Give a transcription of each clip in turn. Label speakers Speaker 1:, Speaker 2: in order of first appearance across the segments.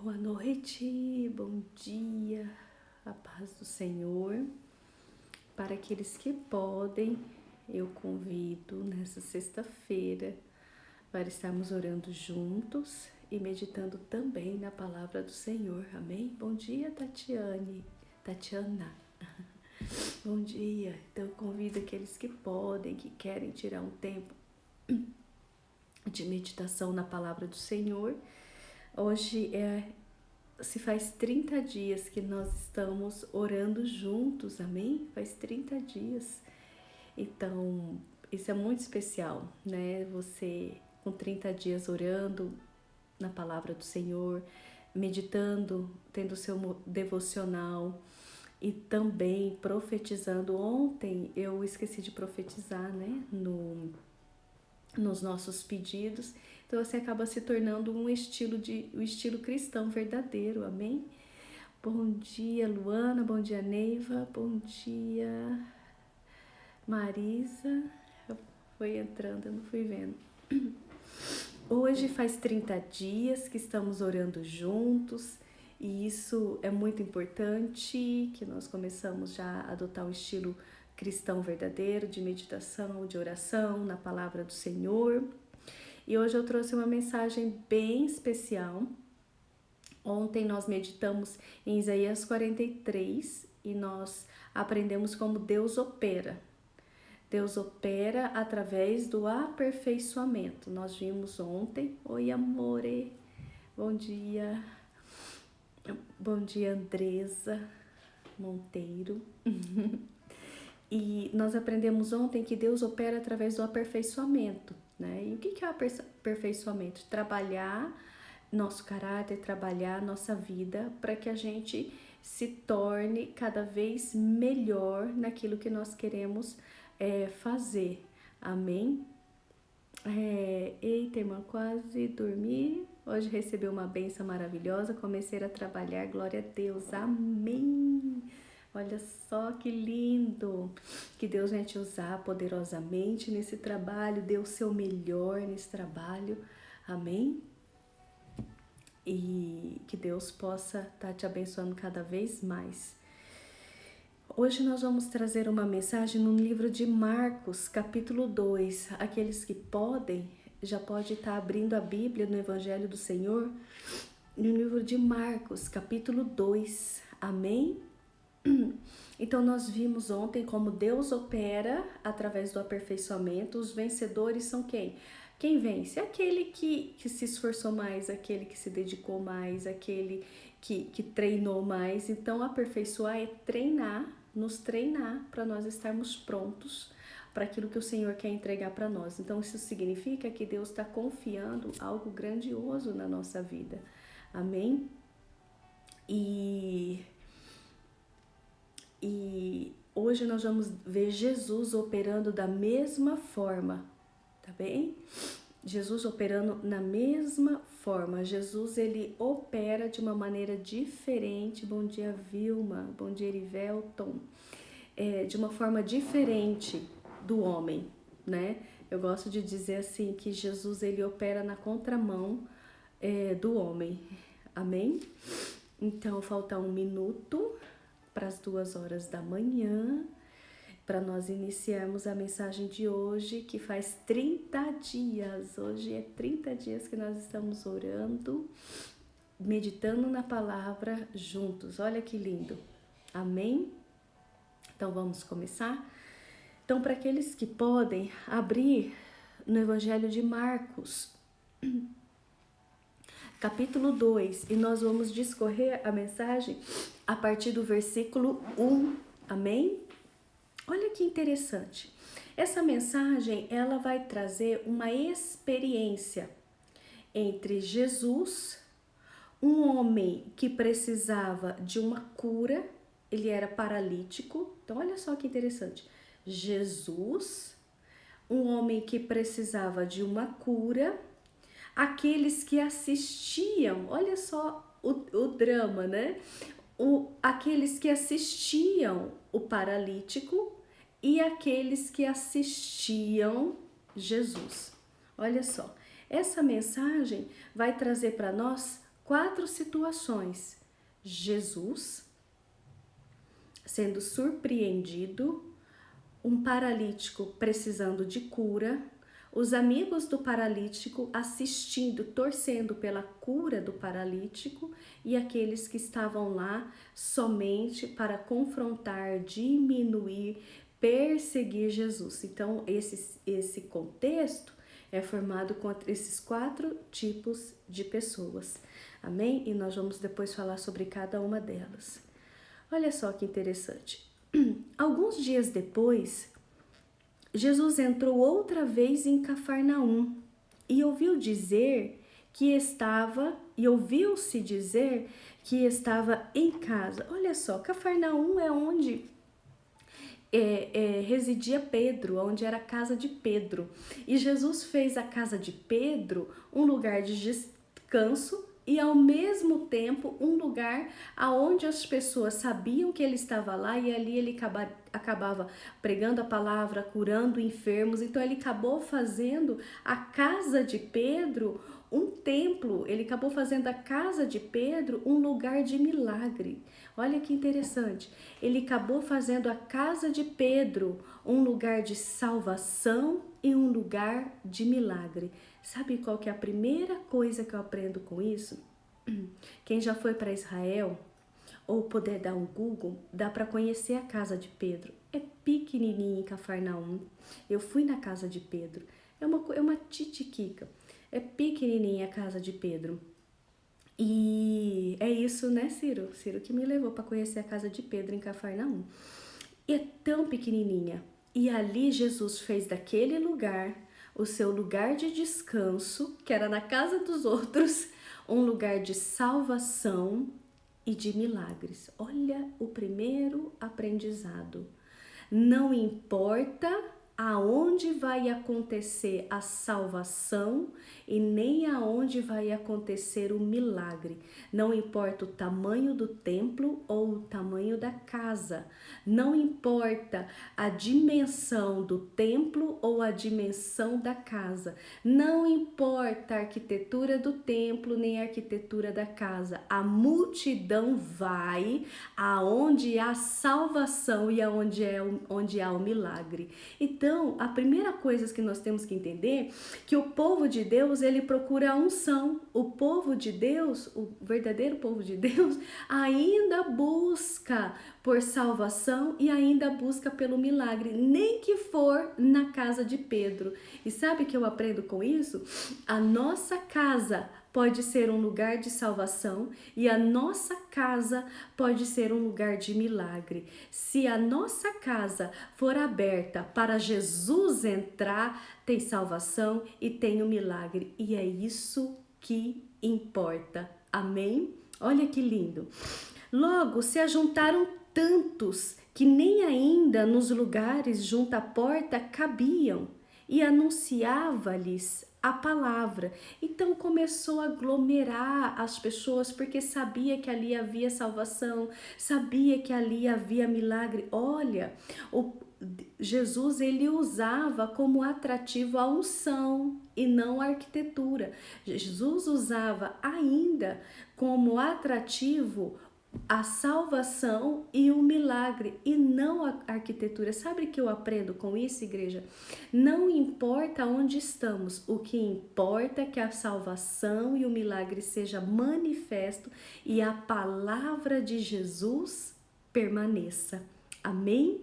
Speaker 1: Boa noite, bom dia, a paz do Senhor. Para aqueles que podem, eu convido nessa sexta-feira para estarmos orando juntos e meditando também na palavra do Senhor, amém? Bom dia, Tatiana. Bom dia. Então eu convido aqueles que podem, que querem tirar um tempo de meditação na palavra do Senhor. Hoje se faz 30 dias que nós estamos orando juntos, amém? Faz 30 dias. Então, isso é muito especial, né? Você com 30 dias orando na palavra do Senhor, meditando, tendo seu devocional e também profetizando. Ontem eu esqueci de profetizar, né? Nos nossos pedidos, então você acaba se tornando o estilo cristão verdadeiro, amém? Bom dia, Luana, bom dia, Neiva, bom dia, Marisa, foi entrando, eu não fui vendo. Hoje faz 30 dias que estamos orando juntos e isso é muito importante, que nós começamos já a adotar o estilo cristão verdadeiro, de meditação, de oração na palavra do Senhor. E hoje eu trouxe uma mensagem bem especial. Ontem nós meditamos em Isaías 43 e nós aprendemos como Deus opera. Deus opera através do aperfeiçoamento. Nós vimos ontem. Oi, amore. Bom dia. Bom dia, Andresa Monteiro. E nós aprendemos ontem que Deus opera através do aperfeiçoamento, né? E o que é o aperfeiçoamento? Trabalhar nosso caráter, trabalhar nossa vida para que a gente se torne cada vez melhor naquilo que nós queremos fazer. Amém? Eita, irmã, quase dormi. Hoje recebi uma bênção maravilhosa. Comecei a trabalhar, glória a Deus. Amém! Olha só que lindo, que Deus vai te usar poderosamente nesse trabalho, dê o seu melhor nesse trabalho, amém? E que Deus possa estar te abençoando cada vez mais. Hoje nós vamos trazer uma mensagem no livro de Marcos, capítulo 2. Aqueles que podem, já pode estar abrindo a Bíblia no Evangelho do Senhor, no livro de Marcos, capítulo 2, amém? Então nós vimos ontem como Deus opera através do aperfeiçoamento. Os vencedores são quem? Quem vence? Aquele que se esforçou mais, aquele que se dedicou mais, aquele que treinou mais. Então aperfeiçoar é treinar, nos treinar para nós estarmos prontos para aquilo que o Senhor quer entregar para nós. Então isso significa que Deus está confiando algo grandioso na nossa vida, amém? E hoje nós vamos ver Jesus operando da mesma forma, tá bem? Jesus operando na mesma forma. Jesus, ele opera de uma maneira diferente. Bom dia, Vilma. Bom dia, Erivelton. De uma forma diferente do homem, né? Eu gosto de dizer assim que Jesus, ele opera na contramão do homem. Amém? Então, falta 1 minuto para as 2h da manhã, para nós iniciarmos a mensagem de hoje, que faz 30 dias. Hoje é 30 dias que nós estamos orando, meditando na palavra juntos. Olha que lindo. Amém? Então vamos começar? Então, para aqueles que podem abrir no Evangelho de Marcos, capítulo 2, e nós vamos discorrer a mensagem a partir do versículo 1, amém? Olha que interessante, essa mensagem ela vai trazer uma experiência entre Jesus, um homem que precisava de uma cura, ele era paralítico, então olha só que interessante, Jesus, um homem que precisava de uma cura, aqueles que assistiam, olha só o drama, né? Aqueles que assistiam o paralítico e aqueles que assistiam Jesus. Olha só, essa mensagem vai trazer para nós 4 situações: Jesus sendo surpreendido, um paralítico precisando de cura, os amigos do paralítico assistindo, torcendo pela cura do paralítico e aqueles que estavam lá somente para confrontar, diminuir, perseguir Jesus. Então, esse contexto é formado com esses 4 tipos de pessoas. Amém? E nós vamos depois falar sobre cada uma delas. Olha só que interessante. Alguns dias depois, Jesus entrou outra vez em Cafarnaum e ouviu-se dizer que estava em casa. Olha só, Cafarnaum é onde residia Pedro, onde era a casa de Pedro. E Jesus fez a casa de Pedro um lugar de descanso e ao mesmo tempo um lugar aonde as pessoas sabiam que ele estava lá e ali ele acabava pregando a palavra, curando enfermos. Então ele acabou fazendo a casa de Pedro um templo, ele acabou fazendo a casa de Pedro um lugar de milagre. Olha que interessante, ele acabou fazendo a casa de Pedro um lugar de salvação e um lugar de milagre. Sabe qual que é a primeira coisa que eu aprendo com isso? Quem já foi para Israel ou puder dar um Google, dá para conhecer a casa de Pedro. É pequenininha em Cafarnaum. Eu fui na casa de Pedro. É uma titiquica. É pequenininha a casa de Pedro. E é isso, né, Ciro? Ciro que me levou para conhecer a casa de Pedro em Cafarnaum. E é tão pequenininha. E ali Jesus fez daquele lugar o seu lugar de descanso, que era na casa dos outros, um lugar de salvação e de milagres. Olha o primeiro aprendizado. Não importa aonde vai acontecer a salvação e nem aonde vai acontecer o milagre. Não importa o tamanho do templo ou o tamanho da casa. Não importa a dimensão do templo ou a dimensão da casa. Não importa a arquitetura do templo nem a arquitetura da casa. A multidão vai aonde há salvação e aonde há o milagre. Então, a primeira coisa que nós temos que entender é que o povo de Deus, ele procura a unção. O povo de Deus, o verdadeiro povo de Deus, ainda busca por salvação e ainda busca pelo milagre, nem que for na casa de Pedro. E sabe o que eu aprendo com isso? A nossa casa pode ser um lugar de salvação e a nossa casa pode ser um lugar de milagre. Se a nossa casa for aberta para Jesus entrar, tem salvação e tem o milagre. E é isso que importa. Amém? Olha que lindo. Logo se ajuntaram tantos que nem ainda nos lugares junto à porta cabiam, e anunciava-lhes a palavra. Então começou a aglomerar as pessoas, porque sabia que ali havia salvação, sabia que ali havia milagre. Olha, Jesus, ele usava como atrativo a unção e não a arquitetura. Jesus usava ainda como atrativo a salvação e o milagre e não a arquitetura. Sabe o que eu aprendo com isso, igreja? Não importa onde estamos, o que importa é que a salvação e o milagre seja manifesto e a palavra de Jesus permaneça. Amém?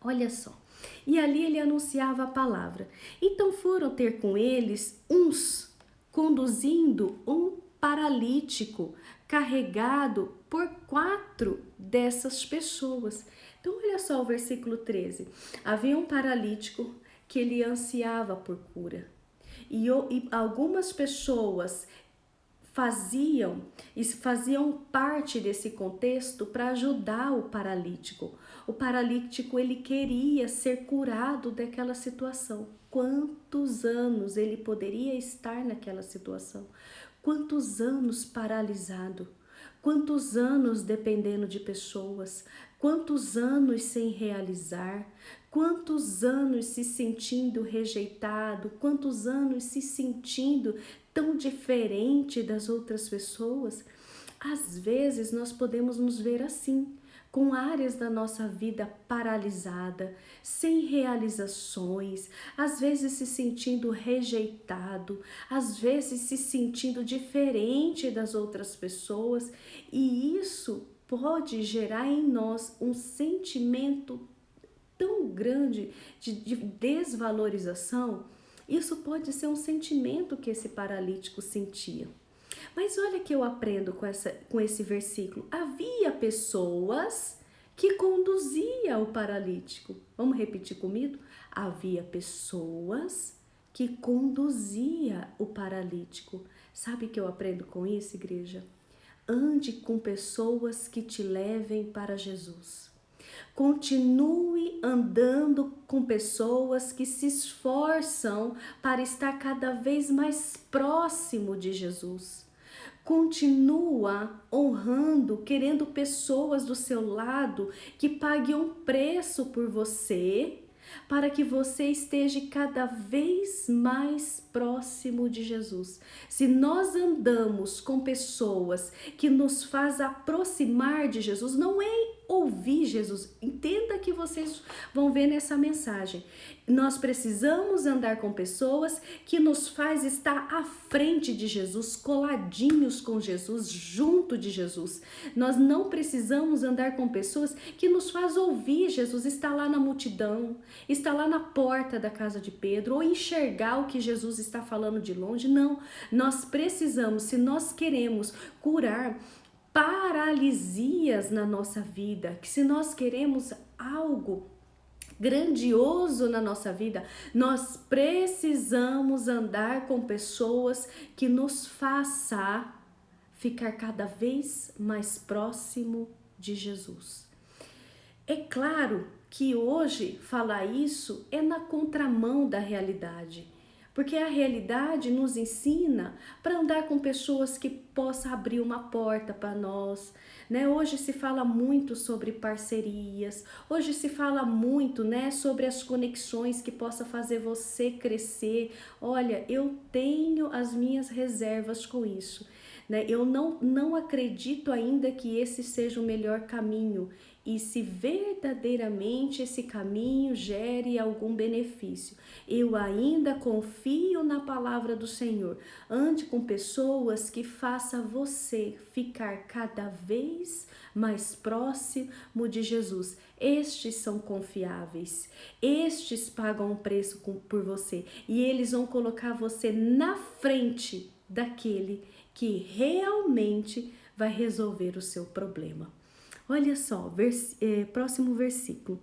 Speaker 1: Olha só. E ali ele anunciava a palavra. Então foram ter com eles uns conduzindo um paralítico carregado por 4 dessas pessoas. Então olha só o versículo 13. Havia um paralítico que ele ansiava por cura. E algumas pessoas faziam parte desse contexto para ajudar o paralítico. O paralítico, ele queria ser curado daquela situação. Quantos anos ele poderia estar naquela situação? Quantos anos paralisado? Quantos anos dependendo de pessoas? Quantos anos sem realizar? Quantos anos se sentindo rejeitado, quantos anos se sentindo tão diferente das outras pessoas. Às vezes nós podemos nos ver assim, com áreas da nossa vida paralisada, sem realizações, às vezes se sentindo rejeitado, às vezes se sentindo diferente das outras pessoas, e isso pode gerar em nós um sentimento tão grande de desvalorização. Isso pode ser um sentimento que esse paralítico sentia. Mas olha que eu aprendo com esse versículo. Havia pessoas que conduziam o paralítico. Vamos repetir comigo? Havia pessoas que conduziam o paralítico. Sabe o que eu aprendo com isso, igreja? Ande com pessoas que te levem para Jesus. Continue andando com pessoas que se esforçam para estar cada vez mais próximo de Jesus. Continua honrando, querendo pessoas do seu lado que paguem um preço por você, para que você esteja cada vez mais próximo de Jesus. Se nós andamos com pessoas que nos faz aproximar de Jesus, não é ouvir Jesus, entenda que vocês vão ver nessa mensagem. Nós precisamos andar com pessoas que nos faz estar à frente de Jesus, coladinhos com Jesus, junto de Jesus. Nós não precisamos andar com pessoas que nos faz ouvir Jesus, estar lá na multidão, estar lá na porta da casa de Pedro, ou enxergar o que Jesus está falando de longe. Não, nós precisamos, se nós queremos curar paralisias na nossa vida, que se nós queremos algo grandioso na nossa vida, nós precisamos andar com pessoas que nos façam ficar cada vez mais próximo de Jesus. É claro que hoje falar isso é na contramão da realidade, porque a realidade nos ensina para andar com pessoas que possam abrir uma porta para nós, né? Hoje se fala muito sobre parcerias, hoje se fala muito, né, sobre as conexões que possa fazer você crescer. Olha, eu tenho as minhas reservas com isso, né? Eu não acredito ainda que esse seja o melhor caminho. E se verdadeiramente esse caminho gere algum benefício, eu ainda confio na palavra do Senhor. Ande com pessoas que façam você ficar cada vez mais próximo de Jesus. Estes são confiáveis, estes pagam um preço por você e eles vão colocar você na frente daquele que realmente vai resolver o seu problema. Olha só, próximo versículo.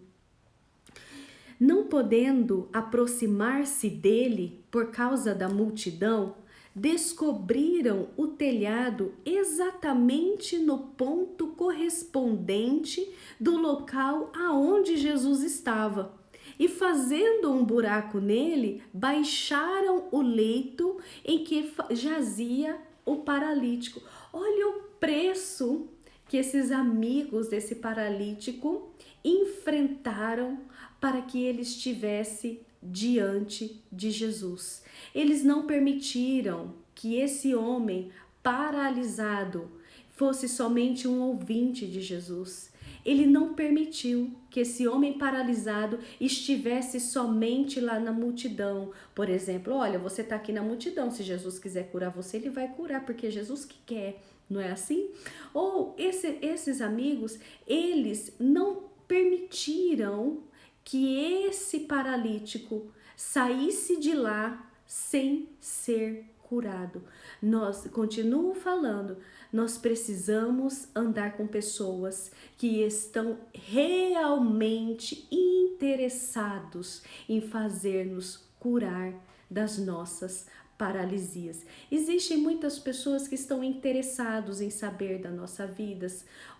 Speaker 1: Não podendo aproximar-se dele por causa da multidão, descobriram o telhado exatamente no ponto correspondente do local aonde Jesus estava. E fazendo um buraco nele, baixaram o leito em que jazia o paralítico. Olha o preço que esses amigos desse paralítico enfrentaram para que ele estivesse diante de Jesus. Eles não permitiram que esse homem paralisado fosse somente um ouvinte de Jesus. Ele não permitiu que esse homem paralisado estivesse somente lá na multidão. Por exemplo, olha, você está aqui na multidão, se Jesus quiser curar você, ele vai curar, porque é Jesus que quer. Não é assim? Ou esses amigos, eles não permitiram que esse paralítico saísse de lá sem ser curado. Continuo falando, nós precisamos andar com pessoas que estão realmente interessados em fazer-nos curar das nossas paralisias. Existem muitas pessoas que estão interessados em saber da nossa vida.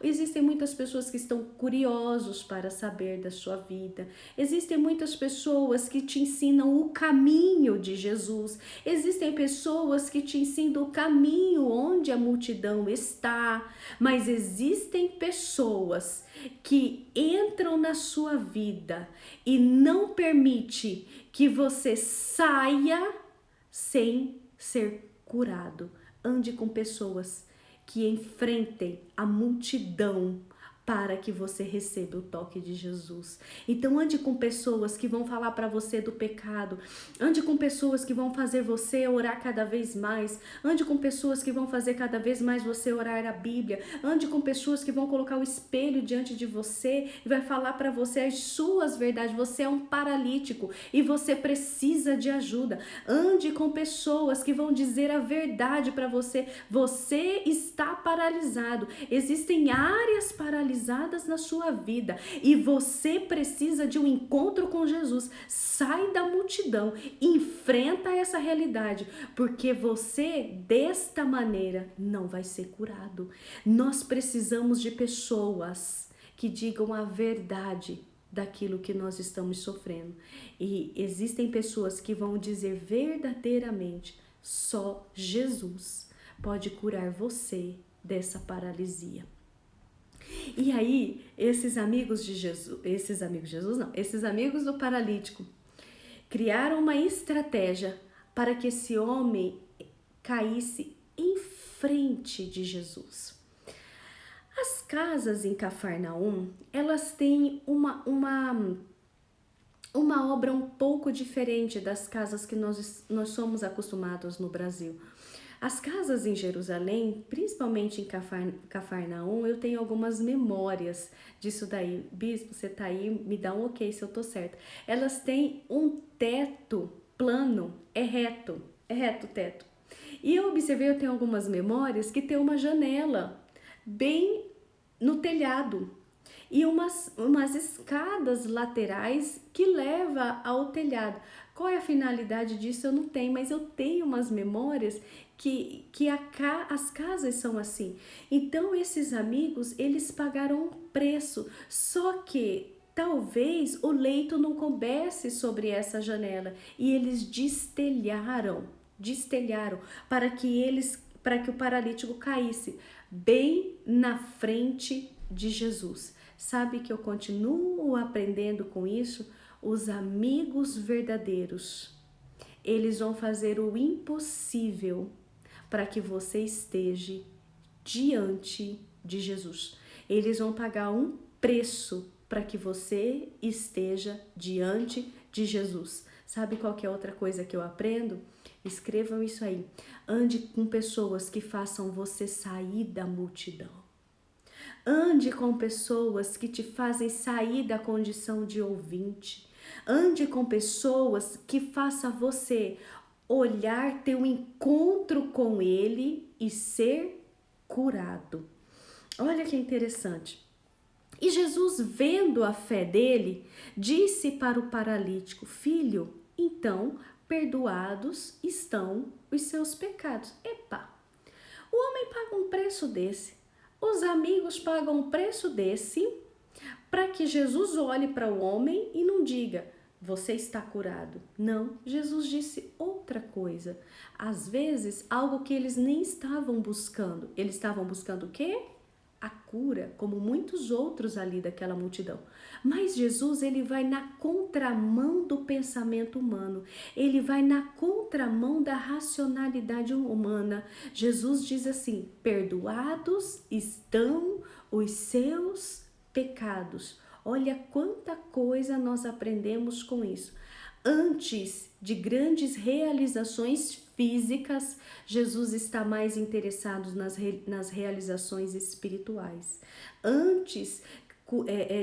Speaker 1: Existem muitas pessoas que estão curiosos para saber da sua vida. Existem muitas pessoas que te ensinam o caminho de Jesus. Existem pessoas que te ensinam o caminho onde a multidão está. Mas existem pessoas que entram na sua vida e não permite que você saia sem ser curado. Ande com pessoas que enfrentem a multidão para que você receba o toque de Jesus. Então ande com pessoas que vão falar para você do pecado. Ande com pessoas que vão fazer você orar cada vez mais. Ande com pessoas que vão fazer cada vez mais você orar a Bíblia. Ande com pessoas que vão colocar o espelho diante de você e vai falar para você as suas verdades. Você é um paralítico e você precisa de ajuda. Ande com pessoas que vão dizer a verdade para você. Você está paralisado. Existem áreas paralisadas na sua vida e você precisa de um encontro com Jesus. Sai da multidão, enfrenta essa realidade, porque você desta maneira não vai ser curado. Nós precisamos de pessoas que digam a verdade daquilo que nós estamos sofrendo. E existem pessoas que vão dizer verdadeiramente: só Jesus pode curar você dessa paralisia. E aí, esses amigos do paralítico, criaram uma estratégia para que esse homem caísse em frente de Jesus. As casas em Cafarnaum, elas têm uma obra um pouco diferente das casas que nós somos acostumados no Brasil. As casas em Jerusalém, principalmente em Cafarnaum, eu tenho algumas memórias disso daí. Bispo, você tá aí, me dá um ok se eu tô certa. Elas têm um teto plano, é reto o teto. E eu observei, eu tenho algumas memórias que tem uma janela bem no telhado e umas escadas laterais que levam ao telhado. Qual é a finalidade disso? Eu não tenho, mas eu tenho umas memórias que as casas são assim. Então esses amigos, eles pagaram um preço, só que talvez o leito não coubesse sobre essa janela e eles destelharam para que o paralítico caísse bem na frente de Jesus. Sabe que eu continuo aprendendo com isso? Os amigos verdadeiros, eles vão fazer o impossível para que você esteja diante de Jesus. Eles vão pagar um preço para que você esteja diante de Jesus. Sabe qual que é outra coisa que eu aprendo? Escrevam isso aí. Ande com pessoas que façam você sair da multidão. Ande com pessoas que te fazem sair da condição de ouvinte. Ande com pessoas que façam você olhar, ter um encontro com ele e ser curado. Olha que interessante. E Jesus, vendo a fé dele, disse para o paralítico: filho, então perdoados estão os seus pecados. Epa, o homem paga um preço desse. Os amigos pagam um preço desse para que Jesus olhe para o homem e não diga: você está curado. Não, Jesus disse outra coisa. Às vezes, algo que eles nem estavam buscando. Eles estavam buscando o quê? A cura, como muitos outros ali daquela multidão. Mas Jesus, ele vai na contramão do pensamento humano. Ele vai na contramão da racionalidade humana. Jesus diz assim: perdoados estão os seus pecados. Olha quanta coisa nós aprendemos com isso. Antes de grandes realizações físicas, Jesus está mais interessado nas realizações espirituais. Antes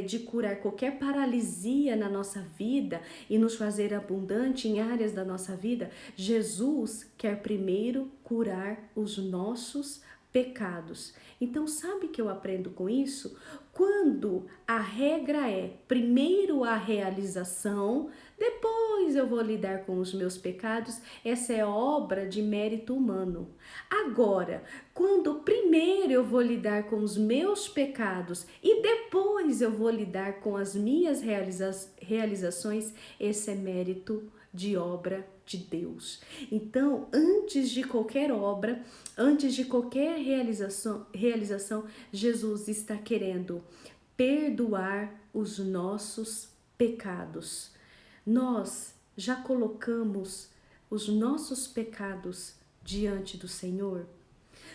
Speaker 1: de curar qualquer paralisia na nossa vida e nos fazer abundante em áreas da nossa vida, Jesus quer primeiro curar os nossos pecados. Então, sabe que eu aprendo com isso? Quando a regra é primeiro a realização, depois eu vou lidar com os meus pecados, essa é obra de mérito humano. Agora, quando primeiro eu vou lidar com os meus pecados e depois eu vou lidar com as minhas realizações, esse é mérito de obra de Deus. Então, antes de qualquer obra, antes de qualquer realização, Jesus está querendo perdoar os nossos pecados. Nós já colocamos os nossos pecados diante do Senhor?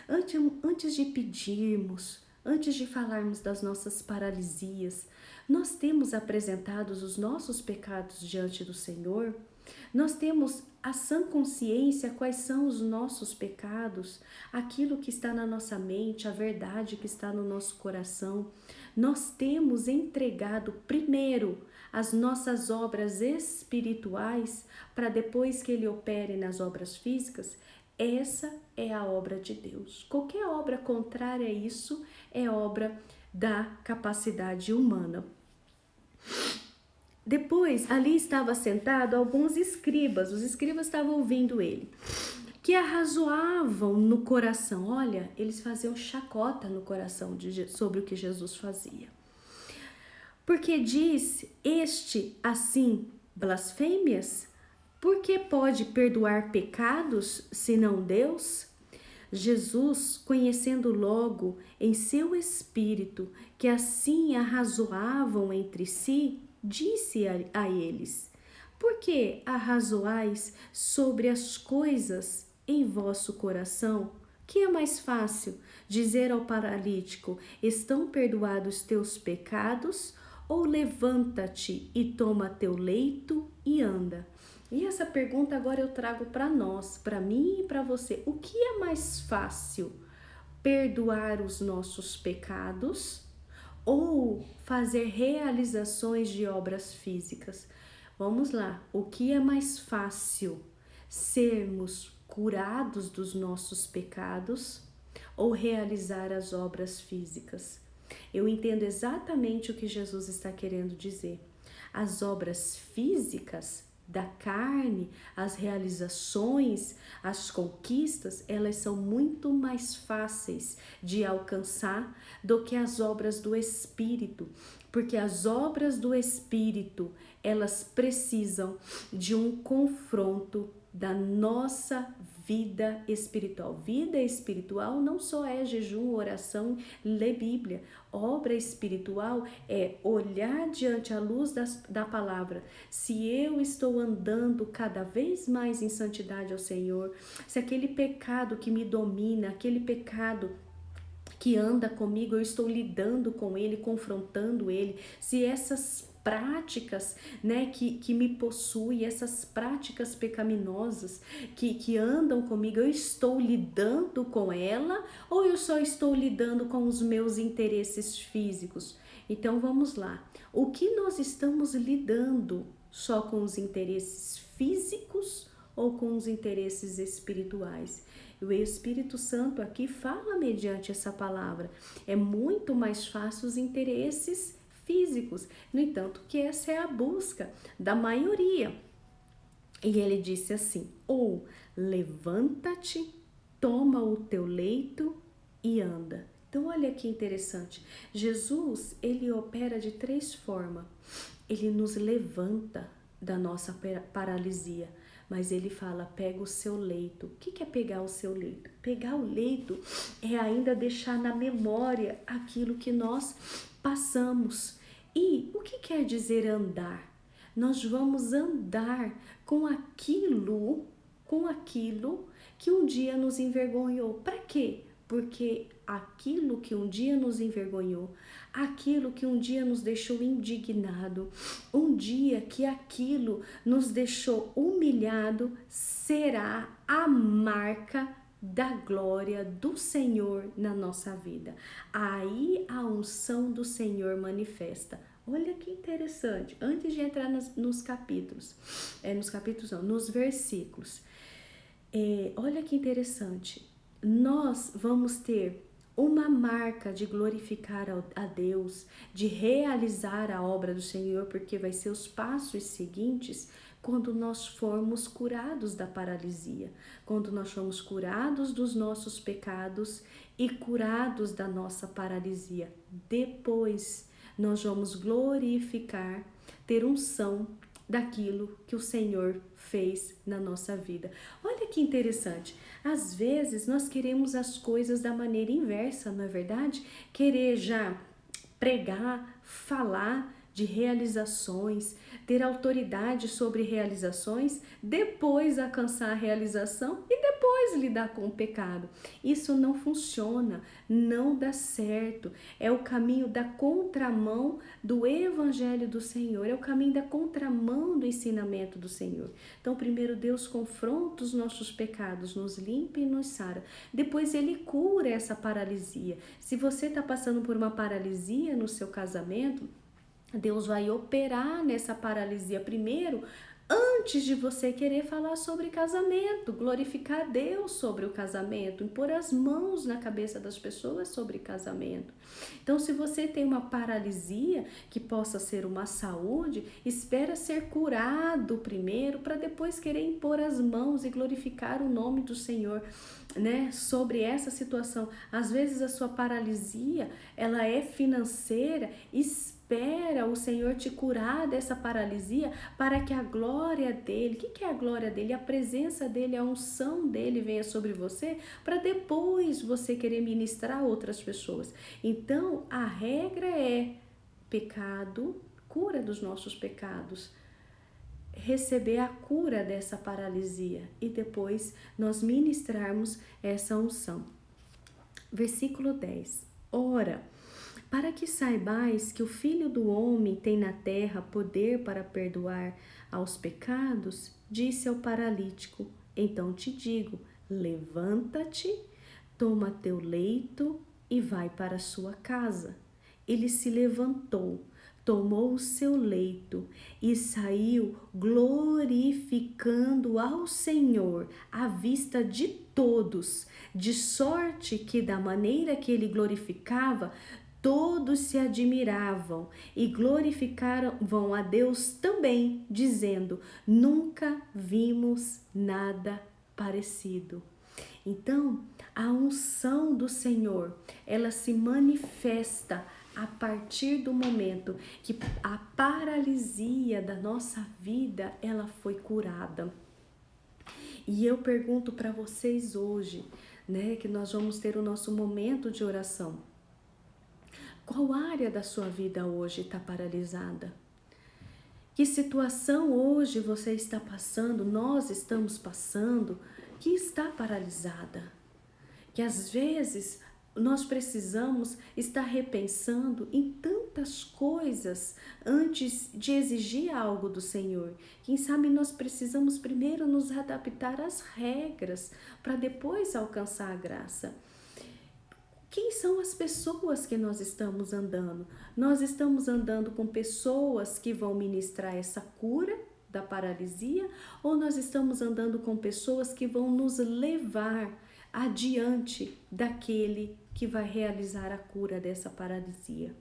Speaker 1: Antes de pedirmos, antes de falarmos das nossas paralisias, nós temos apresentado os nossos pecados diante do Senhor? Nós temos a sã consciência quais são os nossos pecados, aquilo que está na nossa mente, a verdade que está no nosso coração. Nós temos entregado primeiro as nossas obras espirituais para depois que Ele opere nas obras físicas. Essa é a obra de Deus. Qualquer obra contrária a isso é obra da capacidade humana. Depois, ali estava sentado alguns escribas. Os escribas estavam ouvindo ele, que arrazoavam no coração. Olha, eles faziam chacota no coração sobre o que Jesus fazia. Porque diz este assim blasfêmias? Por que pode perdoar pecados, senão Deus? Jesus, conhecendo logo em seu espírito que assim arrazoavam entre si, disse a eles: por que arrazoais sobre as coisas em vosso coração? Que é mais fácil dizer ao paralítico: estão perdoados teus pecados? Ou levanta-te e toma teu leito e anda? E essa pergunta agora eu trago para nós, para mim e para você. O que é mais fácil? Perdoar os nossos pecados ou fazer realizações de obras físicas? Vamos lá. O que é mais fácil? Sermos curados dos nossos pecados ou realizar as obras físicas? Eu entendo exatamente o que Jesus está querendo dizer. As obras físicas da carne, as realizações, as conquistas, elas são muito mais fáceis de alcançar do que as obras do Espírito, porque as obras do Espírito, elas precisam de um confronto da nossa vida espiritual. Vida espiritual não só é jejum, oração, ler Bíblia. Obra espiritual é olhar diante a luz da palavra. Se eu estou andando cada vez mais em santidade ao Senhor, se aquele pecado que me domina, aquele pecado que anda comigo, eu estou lidando com ele, confrontando ele, se essas práticas, né, que me possuem, essas práticas pecaminosas que andam comigo, eu estou lidando com ela ou eu só estou lidando com os meus interesses físicos? Então vamos lá, o que nós estamos lidando? Só com os interesses físicos ou com os interesses espirituais? E o Espírito Santo aqui fala mediante essa palavra. É muito mais fácil os interesses físicos. No entanto, que essa é a busca da maioria. E ele disse assim: ou levanta-te, toma o teu leito e anda. Então olha que interessante. Jesus, ele opera de três formas. Ele nos levanta da nossa paralisia. Mas ele fala, pega o seu leito. O que é pegar o seu leito? Pegar o leito é ainda deixar na memória aquilo que nós passamos. E o que quer dizer andar? Nós vamos andar com aquilo que um dia nos envergonhou. Para quê? Porque aquilo que um dia nos envergonhou, aquilo que um dia nos deixou indignado, um dia que aquilo nos deixou humilhado, será a marca da glória do Senhor na nossa vida. Aí a unção do Senhor manifesta. Olha que interessante. Antes de entrar nos versículos. Olha que interessante. nós vamos ter uma marca de glorificar a Deus, de realizar a obra do Senhor, porque vai ser os passos seguintes quando nós formos curados da paralisia, quando nós formos curados dos nossos pecados e curados da nossa paralisia. Depois nós vamos glorificar, ter unção daquilo que o Senhor fez na nossa vida. Olha que interessante. Às vezes nós queremos as coisas da maneira inversa, não é verdade? Querer já pregar, falar de realizações, ter autoridade sobre realizações, depois alcançar a realização e depois lidar com o pecado. Isso não funciona, não dá certo. É o caminho da contramão do evangelho do Senhor, é o caminho da contramão do ensinamento do Senhor. Então, primeiro Deus confronta os nossos pecados, nos limpa e nos sara. Depois Ele cura essa paralisia. Se você está passando por uma paralisia no seu casamento, Deus vai operar nessa paralisia primeiro, antes de você querer falar sobre casamento, glorificar Deus sobre o casamento, impor as mãos na cabeça das pessoas sobre casamento. Então, se você tem uma paralisia que possa ser uma saúde, espera ser curado primeiro para depois querer impor as mãos e glorificar o nome do Senhor, né, sobre essa situação. Às vezes a sua paralisia, ela é financeira, espera o Senhor te curar dessa paralisia para que a glória dele, o que é a glória dele? A presença dele, a unção dele venha sobre você, para depois você querer ministrar outras pessoas. Então, a regra é pecado, cura dos nossos pecados, receber a cura dessa paralisia e depois nós ministrarmos essa unção. Versículo 10. Ora, para que saibais que o Filho do Homem tem na terra poder para perdoar aos pecados, disse ao paralítico: então te digo, levanta-te, toma teu leito e vai para a sua casa. Ele se levantou, tomou o seu leito e saiu glorificando ao Senhor à vista de todos, de sorte que da maneira que ele glorificava, todos se admiravam e glorificavam a Deus também, dizendo: nunca vimos nada parecido. Então, a unção do Senhor, ela se manifesta a partir do momento que a paralisia da nossa vida, ela foi curada. E eu pergunto para vocês hoje, né, que nós vamos ter o nosso momento de oração. Qual área da sua vida hoje está paralisada? Que situação hoje você está passando, nós estamos passando, que está paralisada? Que às vezes nós precisamos estar repensando em tantas coisas antes de exigir algo do Senhor. Quem sabe nós precisamos primeiro nos adaptar às regras para depois alcançar a graça. Quem são as pessoas que nós estamos andando? Nós estamos andando com pessoas que vão ministrar essa cura da paralisia, ou nós estamos andando com pessoas que vão nos levar adiante daquele que vai realizar a cura dessa paralisia?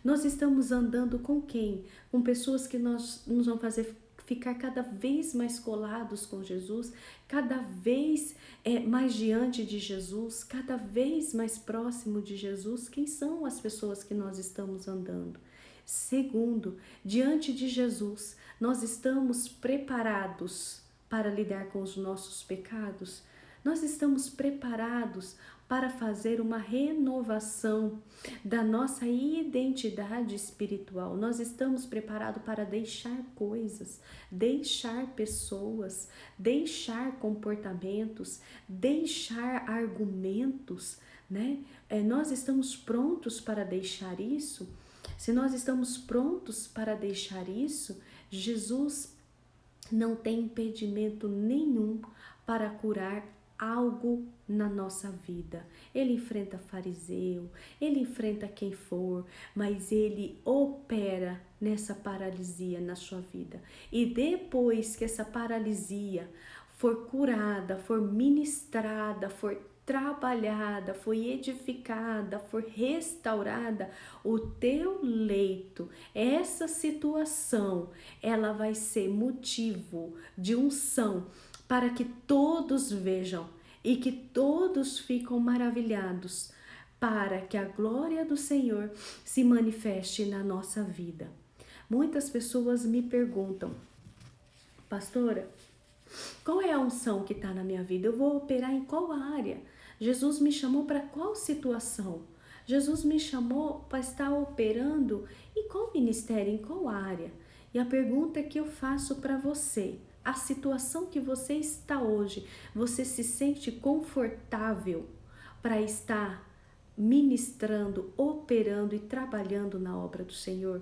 Speaker 1: Nós estamos andando com quem? Com pessoas que nos vão fazer ficar cada vez mais colados com Jesus, cada vez mais diante de Jesus, cada vez mais próximo de Jesus. Quem são as pessoas que nós estamos andando? Segundo, diante de Jesus, nós estamos preparados para lidar com os nossos pecados? Nós estamos preparados para fazer uma renovação da nossa identidade espiritual? Nós estamos preparados para deixar coisas, deixar pessoas, deixar comportamentos, deixar argumentos, né? Nós estamos prontos para deixar isso? Se nós estamos prontos para deixar isso, Jesus não tem impedimento nenhum para curar algo na nossa vida. Ele enfrenta fariseu, ele enfrenta quem for, mas ele opera nessa paralisia na sua vida. E depois que essa paralisia for curada, for ministrada, for trabalhada, foi edificada, foi restaurada, o teu leito, essa situação, ela vai ser motivo de unção para que todos vejam e que todos ficam maravilhados, para que a glória do Senhor se manifeste na nossa vida. Muitas pessoas me perguntam, pastora, qual é a unção que está na minha vida? Eu vou operar em qual área? Jesus me chamou para qual situação? Jesus me chamou para estar operando em qual ministério, em qual área? E a pergunta que eu faço para você, a situação que você está hoje, você se sente confortável para estar ministrando, operando e trabalhando na obra do Senhor?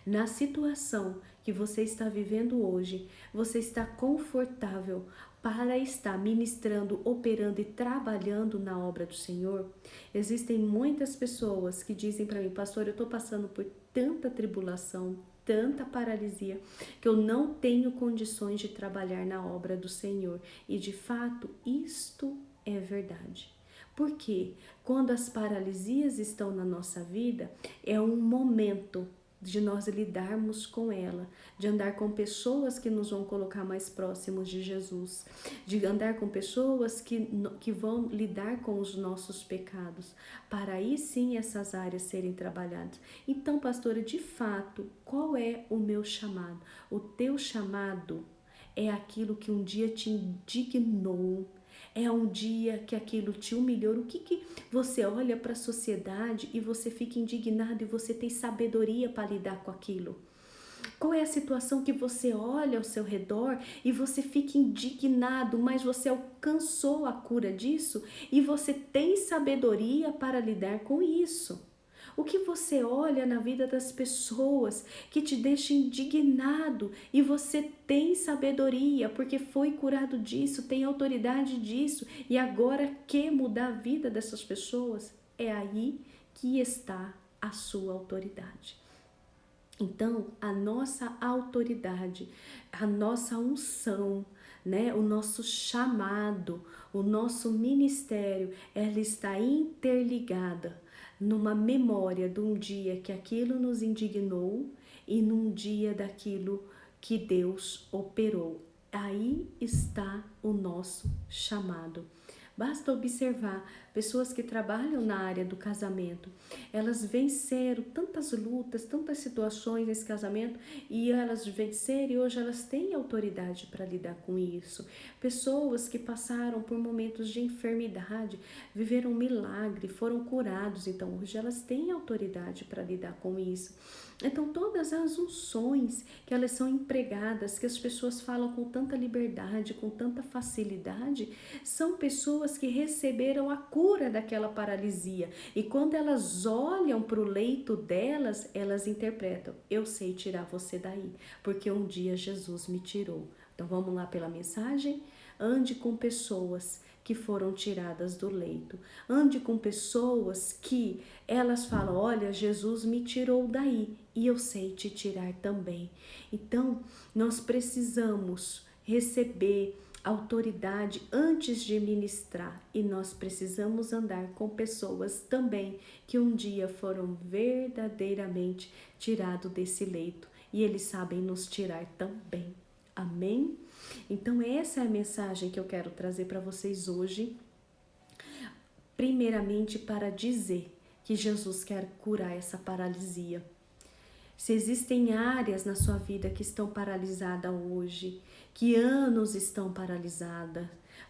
Speaker 1: Na situação que você está vivendo hoje, você está confortável para estar ministrando, operando e trabalhando na obra do Senhor? Existem muitas pessoas que dizem para mim, pastor, eu estou passando por tanta tribulação, tanta paralisia, que eu não tenho condições de trabalhar na obra do Senhor. E de fato, isto é verdade. Porque quando as paralisias estão na nossa vida, é um momento de nós lidarmos com ela, de andar com pessoas que nos vão colocar mais próximos de Jesus, de andar com pessoas que vão lidar com os nossos pecados, para aí sim essas áreas serem trabalhadas. Então, pastora, de fato, qual é o meu chamado? O teu chamado é aquilo que um dia te indignou, é um dia que aquilo te humilhou. O que você olha para a sociedade e você fica indignado e você tem sabedoria para lidar com aquilo? Qual é a situação que você olha ao seu redor e você fica indignado, mas você alcançou a cura disso e você tem sabedoria para lidar com isso? O que você olha na vida das pessoas que te deixa indignado e você tem sabedoria porque foi curado disso, tem autoridade disso e agora quer mudar a vida dessas pessoas? É aí que está a sua autoridade. Então, a nossa autoridade, a nossa unção, né, o nosso chamado, o nosso ministério, ela está interligada numa memória de um dia que aquilo nos indignou e num dia daquilo que Deus operou. Aí está o nosso chamado. Basta observar pessoas que trabalham na área do casamento. Elas venceram tantas lutas, tantas situações nesse casamento e elas venceram e hoje elas têm autoridade para lidar com isso. Pessoas que passaram por momentos de enfermidade, viveram um milagre, foram curados, então hoje elas têm autoridade para lidar com isso. Então todas as unções que elas são empregadas, que as pessoas falam com tanta liberdade, com tanta facilidade, são pessoas que receberam a cura daquela paralisia. E quando elas olham para o leito delas, elas interpretam: eu sei tirar você daí, porque um dia Jesus me tirou. Então vamos lá pela mensagem? Ande com pessoas que foram tiradas do leito. Ande com pessoas que elas falam: olha, Jesus me tirou daí e eu sei te tirar também. Então, nós precisamos receber autoridade antes de ministrar e nós precisamos andar com pessoas também que um dia foram verdadeiramente tirados desse leito e eles sabem nos tirar também. Amém? Então essa é a mensagem que eu quero trazer para vocês hoje, primeiramente para dizer que Jesus quer curar essa paralisia. Se existem áreas na sua vida que estão paralisadas hoje, que anos estão paralisadas,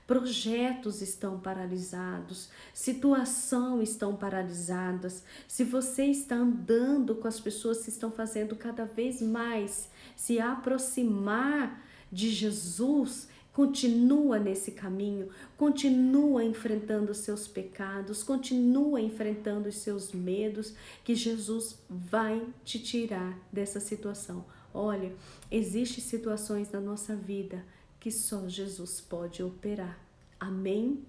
Speaker 1: projetos estão paralisados, situação estão paralisadas, se você está andando com as pessoas que estão fazendo cada vez mais se aproximar de Jesus, continua nesse caminho, continua enfrentando os seus pecados, continua enfrentando os seus medos, que Jesus vai te tirar dessa situação. Olha, existem situações na nossa vida que só Jesus pode operar. Amém?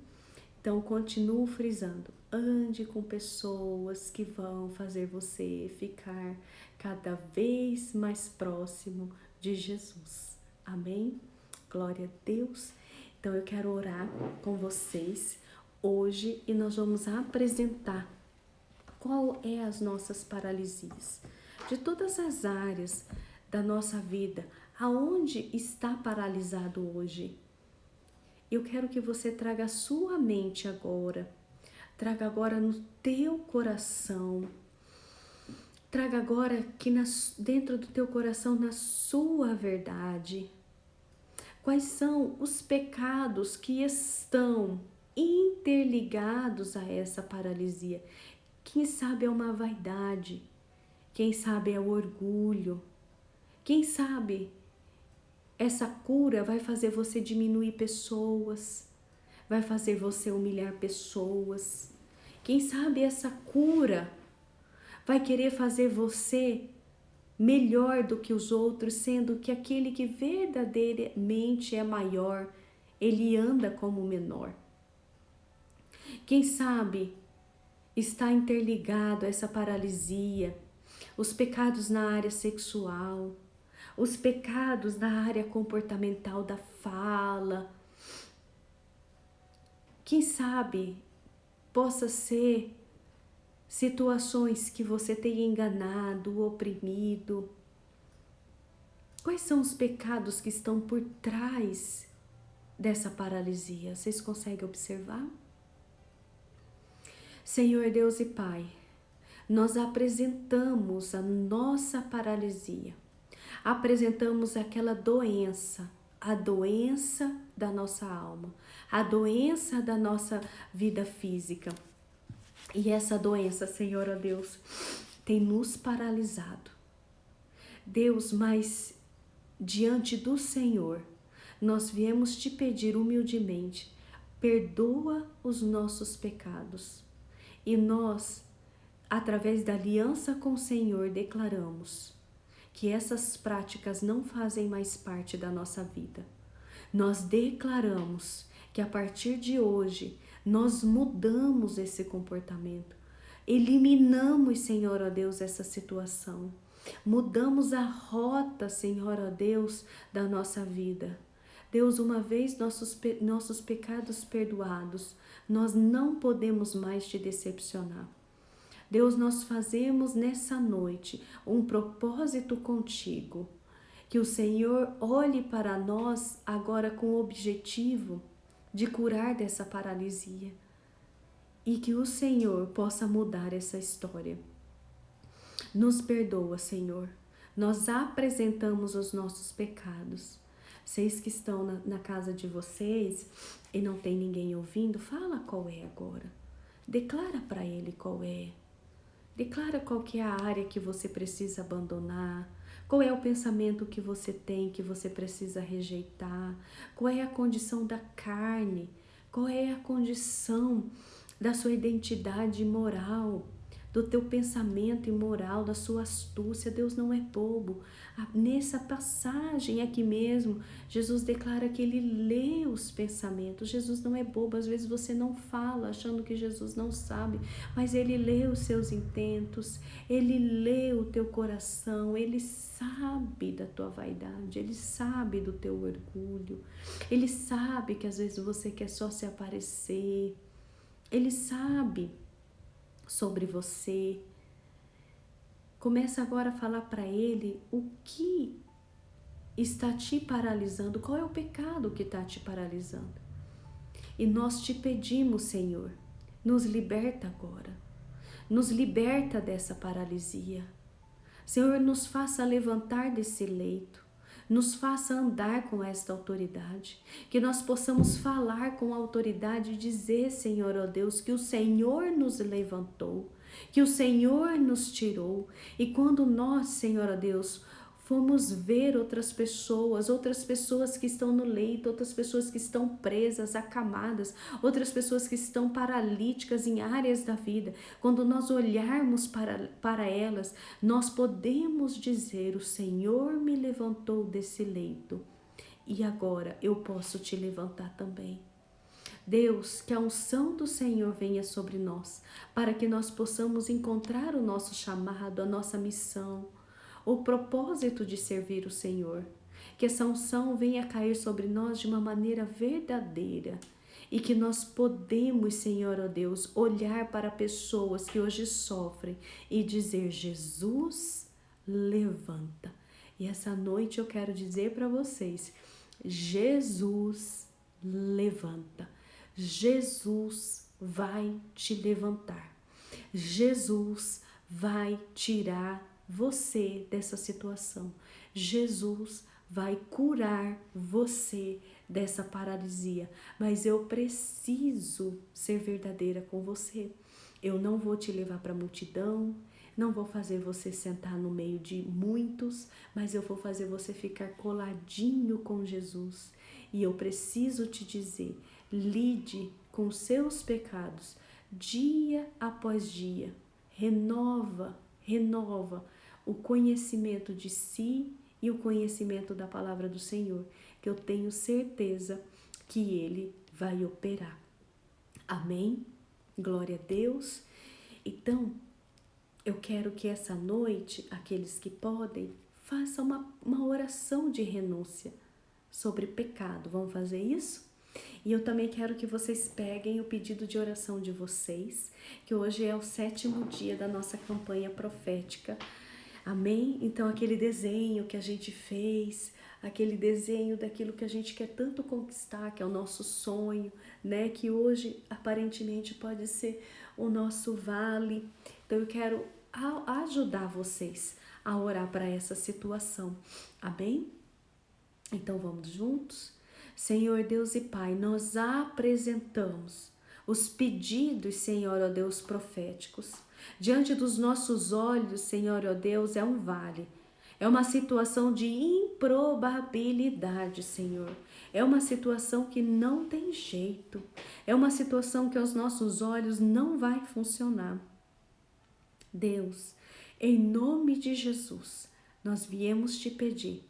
Speaker 1: Então, continuo frisando, ande com pessoas que vão fazer você ficar cada vez mais próximo de Jesus. Amém? Glória a Deus. Então eu quero orar com vocês. hoje e nós vamos apresentar qual é as nossas paralisias. De todas as áreas da nossa vida, aonde está paralisado hoje? Eu quero que você traga a sua mente agora, traga agora no teu coração, traga agora que dentro do teu coração, na sua verdade, quais são os pecados que estão interligados a essa paralisia. Quem sabe é uma vaidade, quem sabe é o orgulho, quem sabe essa cura vai fazer você diminuir pessoas, vai fazer você humilhar pessoas. Quem sabe essa cura vai querer fazer você melhor do que os outros, sendo que aquele que verdadeiramente é maior, ele anda como menor. Quem sabe está interligado a essa paralisia, os pecados na área sexual, os pecados na área comportamental da fala. Quem sabe possa ser situações que você tenha enganado, oprimido. Quais são os pecados que estão por trás dessa paralisia? Vocês conseguem observar? Senhor Deus e Pai, nós apresentamos a nossa paralisia, apresentamos aquela doença, a doença da nossa alma, a doença da nossa vida física. E essa doença, Senhor, ó Deus, tem nos paralisado. Deus, mas diante do Senhor, nós viemos te pedir humildemente, perdoa os nossos pecados. E nós, através da aliança com o Senhor, declaramos que essas práticas não fazem mais parte da nossa vida. Nós declaramos que a partir de hoje, nós mudamos esse comportamento. Eliminamos, Senhor, ó Deus, essa situação. Mudamos a rota, Senhor, ó Deus, da nossa vida. Deus, uma vez nossos pecados perdoados, nós não podemos mais te decepcionar. Deus, nós fazemos nessa noite um propósito contigo, que o Senhor olhe para nós agora com o objetivo de curar dessa paralisia e que o Senhor possa mudar essa história. Nos perdoa, Senhor. Nós apresentamos os nossos pecados. Vocês que estão na casa de vocês e não tem ninguém ouvindo, fala qual é agora. Declara para ele qual é. Declara qual que é a área que você precisa abandonar. Qual é o pensamento que você tem que você precisa rejeitar? Qual é a condição da carne? Qual é a condição da sua identidade moral? Do teu pensamento imoral, da sua astúcia? Deus não é bobo. Nessa passagem aqui mesmo, Jesus declara que ele lê os pensamentos. Jesus não é bobo. Às vezes você não fala achando que Jesus não sabe, mas ele lê os seus intentos, ele lê o teu coração, ele sabe da tua vaidade, ele sabe do teu orgulho, ele sabe que às vezes você quer só se aparecer, ele sabe sobre você. Começa agora a falar para ele o que está te paralisando, qual é o pecado que está te paralisando. E nós te pedimos, Senhor, nos liberta agora, nos liberta dessa paralisia. Senhor, nos faça levantar desse leito, nos faça andar com esta autoridade, que nós possamos falar com autoridade e dizer, Senhor, ó Deus, que o Senhor nos levantou, que o Senhor nos tirou. E quando nós, Senhor, ó Deus, fomos ver outras pessoas que estão no leito, outras pessoas que estão presas, acamadas, outras pessoas que estão paralíticas em áreas da vida, quando nós olharmos para elas, nós podemos dizer: o Senhor me levantou desse leito e agora eu posso te levantar também. Deus, que a unção do Senhor venha sobre nós, para que nós possamos encontrar o nosso chamado, a nossa missão, o propósito de servir o Senhor. Que essa unção venha cair sobre nós de uma maneira verdadeira e que nós podemos, Senhor, ó Deus, olhar para pessoas que hoje sofrem e dizer: Jesus, levanta. E essa noite eu quero dizer para vocês: Jesus, levanta. Jesus vai te levantar. Jesus vai tirar você dessa situação. Jesus vai curar você dessa paralisia. Mas eu preciso ser verdadeira com você. Eu não vou te levar para a multidão, não vou fazer você sentar no meio de muitos, mas eu vou fazer você ficar coladinho com Jesus. E eu preciso te dizer: lide com seus pecados dia após dia. Renova o conhecimento de si e o conhecimento da palavra do Senhor, que eu tenho certeza que Ele vai operar. Amém? Glória a Deus. Então, eu quero que essa noite, aqueles que podem, façam uma oração de renúncia sobre pecado. Vamos fazer isso? E eu também quero que vocês peguem o pedido de oração de vocês, que hoje é o 7º dia da nossa campanha profética. Amém? Então, aquele desenho que a gente fez, aquele desenho daquilo que a gente quer tanto conquistar, que é o nosso sonho, né? Que hoje, aparentemente, pode ser o nosso vale. Então, eu quero ajudar vocês a orar para essa situação. Amém? Então, vamos juntos? Senhor Deus e Pai, nós apresentamos os pedidos, Senhor, ó Deus, proféticos. Diante dos nossos olhos, Senhor, ó Deus, é um vale. É uma situação de improbabilidade, Senhor. É uma situação que não tem jeito. É uma situação que aos nossos olhos não vai funcionar. Deus, em nome de Jesus, nós viemos te pedir.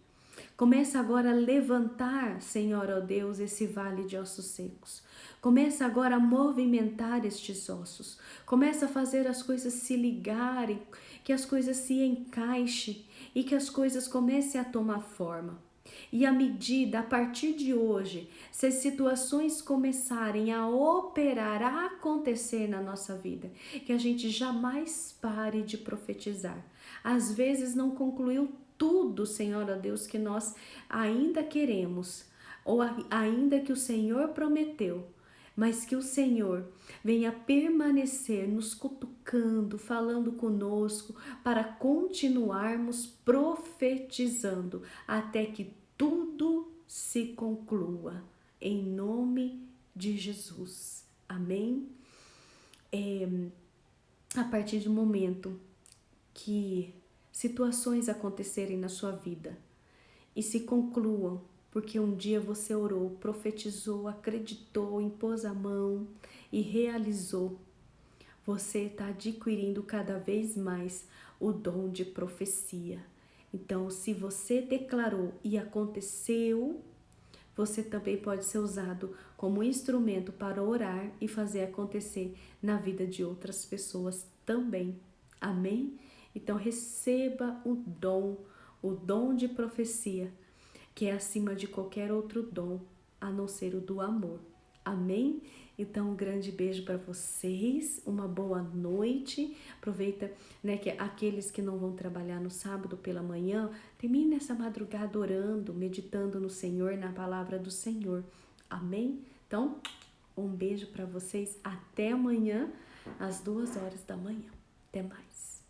Speaker 1: Começa agora a levantar, Senhor, ó Deus, esse vale de ossos secos. Começa agora a movimentar estes ossos. Começa a fazer as coisas se ligarem, que as coisas se encaixem e que as coisas comecem a tomar forma. E a partir de hoje, se as situações começarem a operar, a acontecer na nossa vida, que a gente jamais pare de profetizar. Às vezes não concluiu tudo, Senhor, ó Deus, que nós ainda queremos, ou ainda que o Senhor prometeu, mas que o Senhor venha permanecer nos cutucando, falando conosco, para continuarmos profetizando, até que tudo se conclua, em nome de Jesus. Amém? A partir do momento que situações acontecerem na sua vida e se concluam, porque um dia você orou, profetizou, acreditou, impôs a mão e realizou, você está adquirindo cada vez mais o dom de profecia. Então, se você declarou e aconteceu, você também pode ser usado como instrumento para orar e fazer acontecer na vida de outras pessoas também. Amém? Então, receba o dom de profecia, que é acima de qualquer outro dom, a não ser o do amor. Amém? Então, um grande beijo para vocês, uma boa noite. Aproveita, né, que aqueles que não vão trabalhar no sábado pela manhã, termine essa madrugada orando, meditando no Senhor, na palavra do Senhor. Amém? Então, um beijo para vocês. Até amanhã, às 2 horas da manhã. Até mais.